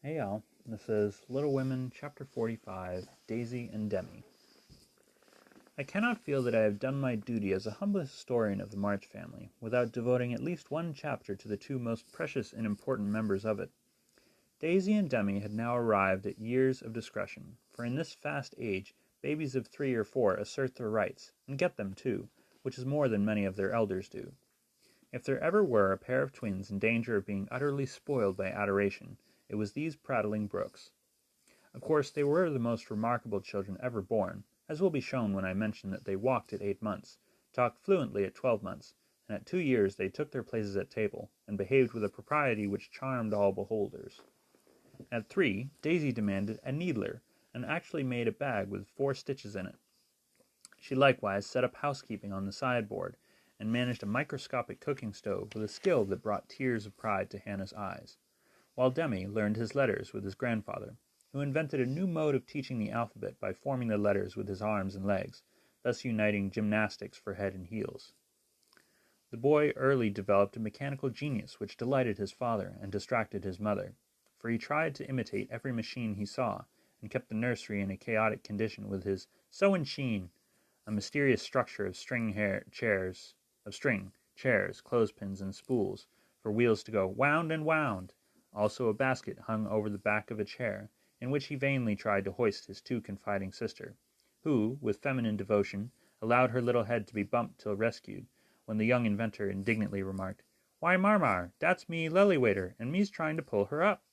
Hey y'all, this is Little Women, Chapter 45, Daisy and Demi. I cannot feel that I have done my duty as a humble historian of the March family without devoting at least one chapter to the two most precious and important members of it. Daisy and Demi had now arrived at years of discretion, for in this fast age, babies of 3 or 4 assert their rights, and get them too, which is more than many of their elders do. If there ever were a pair of twins in danger of being utterly spoiled by adoration, it was these prattling brooks. Of course, they were the most remarkable children ever born, as will be shown when I mention that they walked at 8 months, talked fluently at 12 months, and at 2 years they took their places at table, and behaved with a propriety which charmed all beholders. At 3, Daisy demanded a needler, and actually made a bag with 4 stitches in it. She likewise set up housekeeping on the sideboard, and managed a microscopic cooking stove with a skill that brought tears of pride to Hannah's eyes, while Demi learned his letters with his grandfather, who invented a new mode of teaching the alphabet by forming the letters with his arms and legs, thus uniting gymnastics for head and heels. The boy early developed a mechanical genius which delighted his father and distracted his mother, for he tried to imitate every machine he saw, and kept the nursery in a chaotic condition with his sewin' sheen, a mysterious structure of string, chairs, clothespins, and spools, for wheels to go wound and wound, also a basket hung over the back of a chair, in which he vainly tried to hoist his too confiding sister, who, with feminine devotion, allowed her little head to be bumped till rescued, when the young inventor indignantly remarked, "Why, Marmar, that's me lily-waiter, and me's trying to pull her up."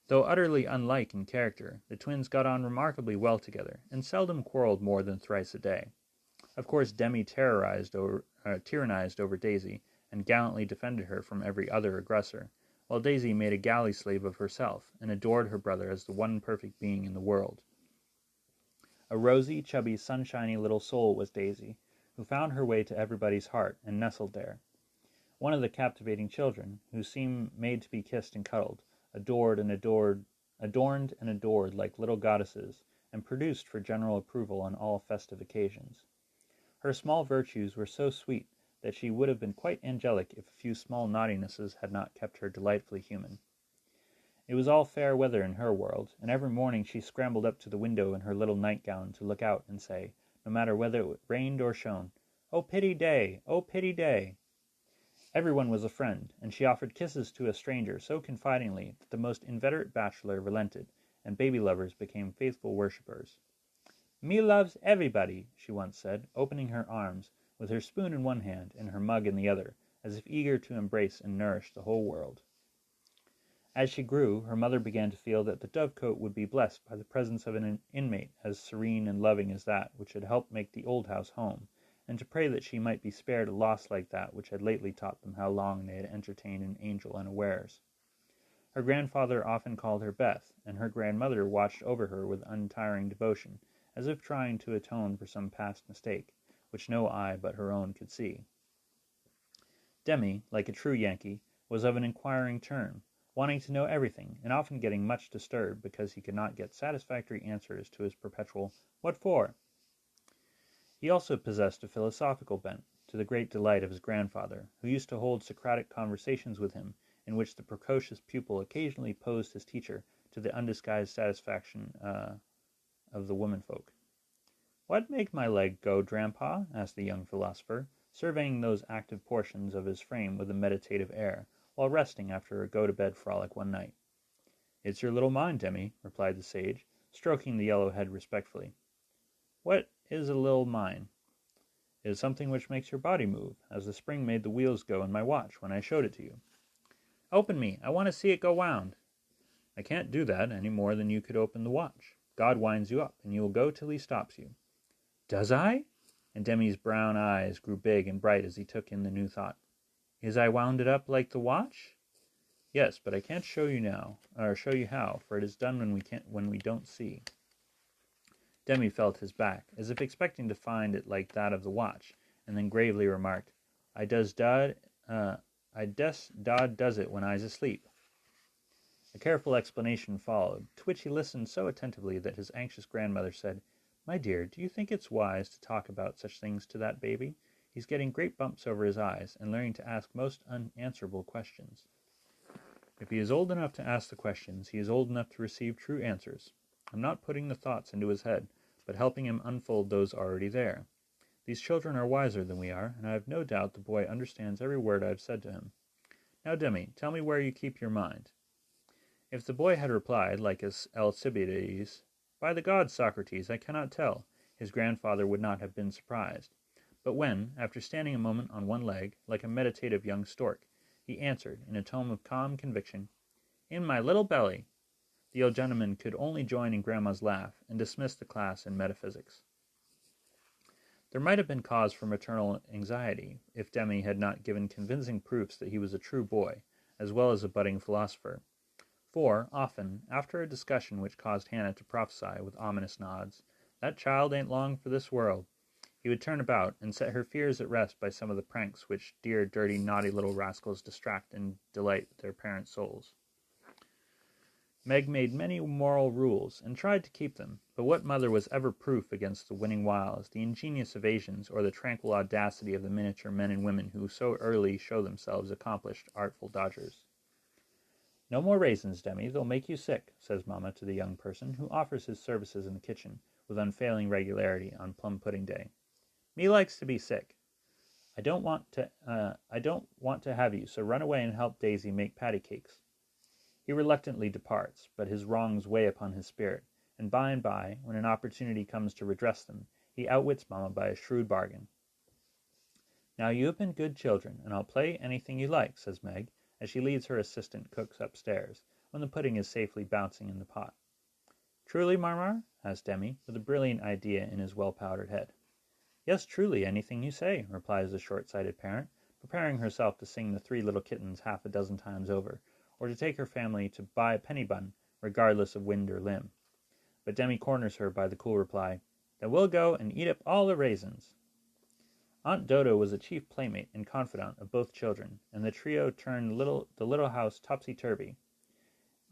Though utterly unlike in character, the twins got on remarkably well together, and seldom quarrelled more than thrice a day. Of course Demi tyrannized over Daisy, and gallantly defended her from every other aggressor, while Daisy made a galley slave of herself, and adored her brother as the one perfect being in the world. A rosy, chubby, sunshiny little soul was Daisy, who found her way to everybody's heart, and nestled there. One of the captivating children, who seemed made to be kissed and cuddled, adorned and adored like little goddesses, and produced for general approval on all festive occasions. Her small virtues were so sweet that she would have been quite angelic if a few small naughtinesses had not kept her delightfully human. It was all fair weather in her world, and every morning she scrambled up to the window in her little nightgown to look out and say, no matter whether it rained or shone, "Oh, pity day! Oh, pity day!" Everyone was a friend, and she offered kisses to a stranger so confidingly that the most inveterate bachelor relented, and baby lovers became faithful worshippers. "Me loves everybody," she once said, opening her arms, with her spoon in one hand and her mug in the other, as if eager to embrace and nourish the whole world. As she grew, her mother began to feel that the dovecote would be blessed by the presence of an inmate as serene and loving as that which had helped make the old house home, and to pray that she might be spared a loss like that which had lately taught them how long they had entertained an angel unawares. Her grandfather often called her Beth, and her grandmother watched over her with untiring devotion, as if trying to atone for some past mistake, which no eye but her own could see. Demi, like a true Yankee, was of an inquiring turn, wanting to know everything, and often getting much disturbed because he could not get satisfactory answers to his perpetual "What for?" He also possessed a philosophical bent, to the great delight of his grandfather, who used to hold Socratic conversations with him, in which the precocious pupil occasionally posed his teacher, to the undisguised satisfaction of the womenfolk. "What make my leg go, Drampa?" asked the young philosopher, surveying those active portions of his frame with a meditative air, while resting after a go-to-bed frolic one night. "It's your little mind, Demi," replied the sage, stroking the yellow head respectfully. "What is a little mind?" "It is something which makes your body move, as the spring made the wheels go in my watch when I showed it to you." "Open me, I want to see it go wound." "I can't do that any more than you could open the watch. God winds you up, and you will go till he stops you." "Does I?" And Demi's brown eyes grew big and bright as he took in the new thought. "Is I wounded up like the watch?" "Yes, but I can't show you now, or show you how, for it is done when we don't see." Demi felt his back, as if expecting to find it like that of the watch, and then gravely remarked, I des Dodd does it when I's asleep." A careful explanation followed, to which he listened so attentively that his anxious grandmother said, "My dear, do you think it's wise to talk about such things to that baby? He's getting great bumps over his eyes, and learning to ask most unanswerable questions." If he is old enough to ask the questions, he is old enough to receive true answers. I'm not putting the thoughts into his head, but helping him unfold those already there. These children are wiser than we are, and I have no doubt the boy understands every word I have said to him. Now, Demi, tell me where you keep your mind." If the boy had replied, like Alcibiades, "By the gods, Socrates, I cannot tell," his grandfather would not have been surprised. But when, after standing a moment on one leg, like a meditative young stork, he answered, in a tone of calm conviction, "In my little belly," the old gentleman could only join in Grandma's laugh, and dismiss the class in metaphysics. There might have been cause for maternal anxiety, if Demi had not given convincing proofs that he was a true boy, as well as a budding philosopher. For, often, after a discussion which caused Hannah to prophesy, with ominous nods, "That child ain't long for this world," he would turn about, and set her fears at rest by some of the pranks which dear, dirty, naughty little rascals distract and delight their parents' souls. Meg made many moral rules, and tried to keep them, but what mother was ever proof against the winning wiles, the ingenious evasions, or the tranquil audacity of the miniature men and women who so early show themselves accomplished, artful dodgers? "No more raisins, Demi, they'll make you sick," says Mamma to the young person, who offers his services in the kitchen, with unfailing regularity, on plum pudding day. "Me likes to be sick. I don't want to have you, so run away and help Daisy make patty cakes." He reluctantly departs, but his wrongs weigh upon his spirit, and by, when an opportunity comes to redress them, he outwits Mamma by a shrewd bargain. "Now you have been good children, and I'll play anything you like," says Meg, as she leads her assistant cooks upstairs, when the pudding is safely bouncing in the pot. "Truly, Marmar?" asked Demi, with a brilliant idea in his well-powdered head. "Yes, truly, anything you say," replies the short-sighted parent, preparing herself to sing the Three Little Kittens half a dozen times over, or to take her family to buy a penny bun, regardless of wind or limb. But Demi corners her by the cool reply, "Then we'll go and eat up all the raisins." Aunt Dodo was a chief playmate and confidant of both children, and the trio turned the little house topsy-turvy.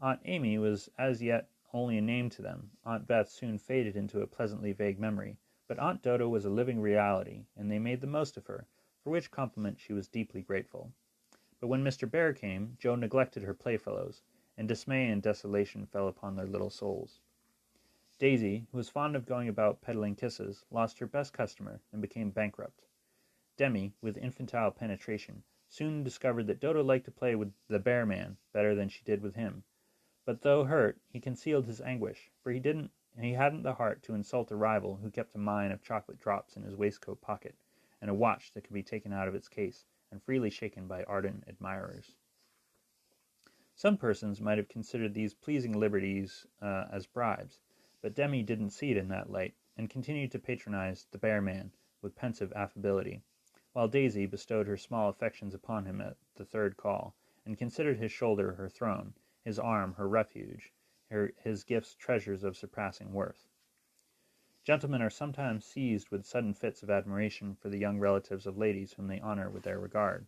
Aunt Amy was as yet only a name to them. Aunt Beth soon faded into a pleasantly vague memory, but Aunt Dodo was a living reality, and they made the most of her, for which compliment she was deeply grateful. But when Mr. Bear came, Joe neglected her playfellows, and dismay and desolation fell upon their little souls. Daisy, who was fond of going about peddling kisses, lost her best customer and became bankrupt. Demi, with infantile penetration, soon discovered that Dodo liked to play with the Bear Man better than she did with him. But though hurt, he concealed his anguish, for he hadn't the heart to insult a rival who kept a mine of chocolate drops in his waistcoat pocket, and a watch that could be taken out of its case and freely shaken by ardent admirers. Some persons might have considered these pleasing liberties as bribes, but Demi didn't see it in that light, and continued to patronize the Bear Man with pensive affability, while Daisy bestowed her small affections upon him at the third call, and considered his shoulder her throne, his arm her refuge, his gifts treasures of surpassing worth. Gentlemen are sometimes seized with sudden fits of admiration for the young relatives of ladies whom they honor with their regard,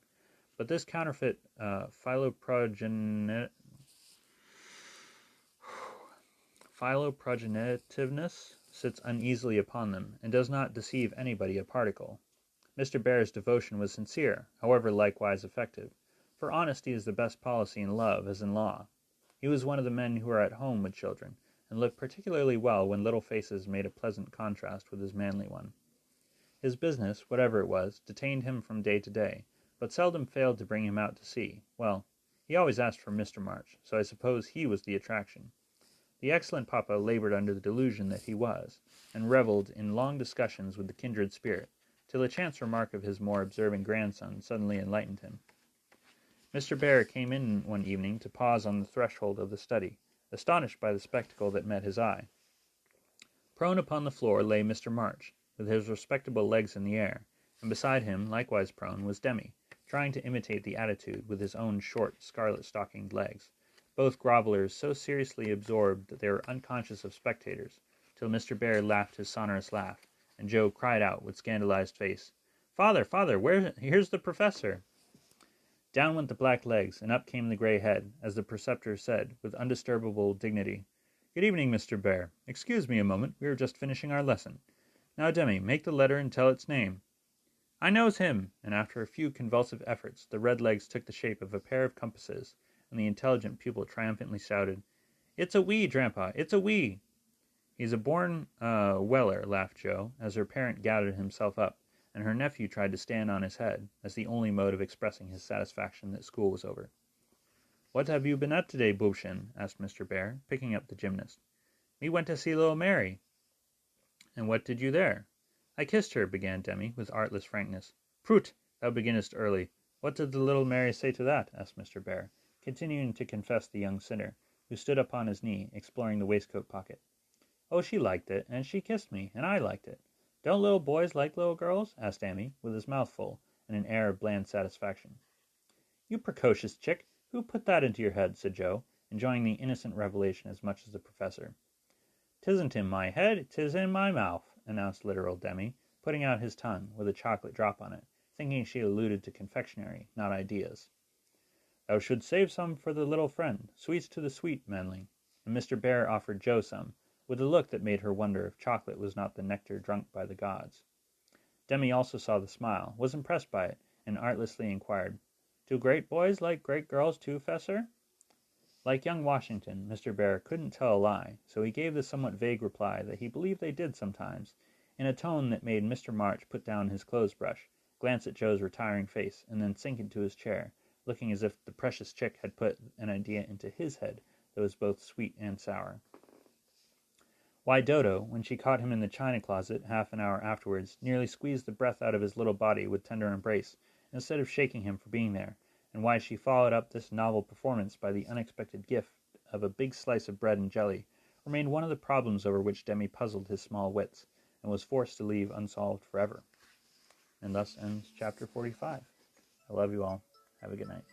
but this counterfeit philoprogenitiveness sits uneasily upon them, and does not deceive anybody a particle. Mr. Bear's devotion was sincere, however likewise effective, for honesty is the best policy in love as in law. He was one of the men who are at home with children, and looked particularly well when little faces made a pleasant contrast with his manly one. His business, whatever it was, detained him from day to day, but seldom failed to bring him out to see. Well, he always asked for Mr. March, so I suppose he was the attraction. The excellent papa labored under the delusion that he was, and revelled in long discussions with the kindred spirit, till a chance remark of his more observing grandson suddenly enlightened him. Mr. Bear came in one evening to pause on the threshold of the study, astonished by the spectacle that met his eye. Prone upon the floor lay Mr. March, with his respectable legs in the air, and beside him, likewise prone, was Demi, trying to imitate the attitude with his own short, scarlet-stockinged legs, both grovellers so seriously absorbed that they were unconscious of spectators, till Mr. Bear laughed his sonorous laugh, and Joe cried out with scandalized face, "Father, father, here's the professor!" Down went the black legs, and up came the grey head, as the preceptor said, with undisturbable dignity, "Good evening, Mr. Bear. Excuse me a moment, we are just finishing our lesson. Now, Demi, make the letter and tell its name." "I knows him," and after a few convulsive efforts, the red legs took the shape of a pair of compasses, when the intelligent pupil triumphantly shouted, "It's a we, Grandpa! It's a we!" "He's a born Weller," laughed Joe, as her parent gathered himself up, and her nephew tried to stand on his head, as the only mode of expressing his satisfaction that school was over. "What have you been at today, Bubchen?" asked Mr. Bear, picking up the gymnast. "Me went to see little Mary." "And what did you there?" "I kissed her," began Demi, with artless frankness. "Prut! Thou beginnest early. What did the little Mary say to that?" asked Mr. Bear, continuing to confess the young sinner, who stood upon his knee, exploring the waistcoat pocket. "Oh, she liked it, and she kissed me, and I liked it. Don't little boys like little girls?" asked Demi, with his mouth full, and an air of bland satisfaction. "You precocious chick! Who put that into your head?" said Joe, enjoying the innocent revelation as much as the professor. "'Tisn't in my head, 'tis in my mouth," announced literal Demi, putting out his tongue, with a chocolate drop on it, thinking she alluded to confectionery, not ideas. "Thou shouldst save some for the little friend, sweets to the sweet, manling," and Mr. Bear offered Joe some, with a look that made her wonder if chocolate was not the nectar drunk by the gods. Demi also saw the smile, was impressed by it, and artlessly inquired, "Do great boys like great girls too, Fesser?" Like young Washington, Mr. Bear couldn't tell a lie, so he gave the somewhat vague reply that he believed they did sometimes, in a tone that made Mr. March put down his clothes brush, glance at Joe's retiring face, and then sink into his chair, looking as if the precious chick had put an idea into his head that was both sweet and sour. Why, Dodo, when she caught him in the china closet half an hour afterwards, nearly squeezed the breath out of his little body with tender embrace, instead of shaking him for being there, and why she followed up this novel performance by the unexpected gift of a big slice of bread and jelly, remained one of the problems over which Demi puzzled his small wits, and was forced to leave unsolved forever. And thus ends chapter 45. I love you all. Have a good night.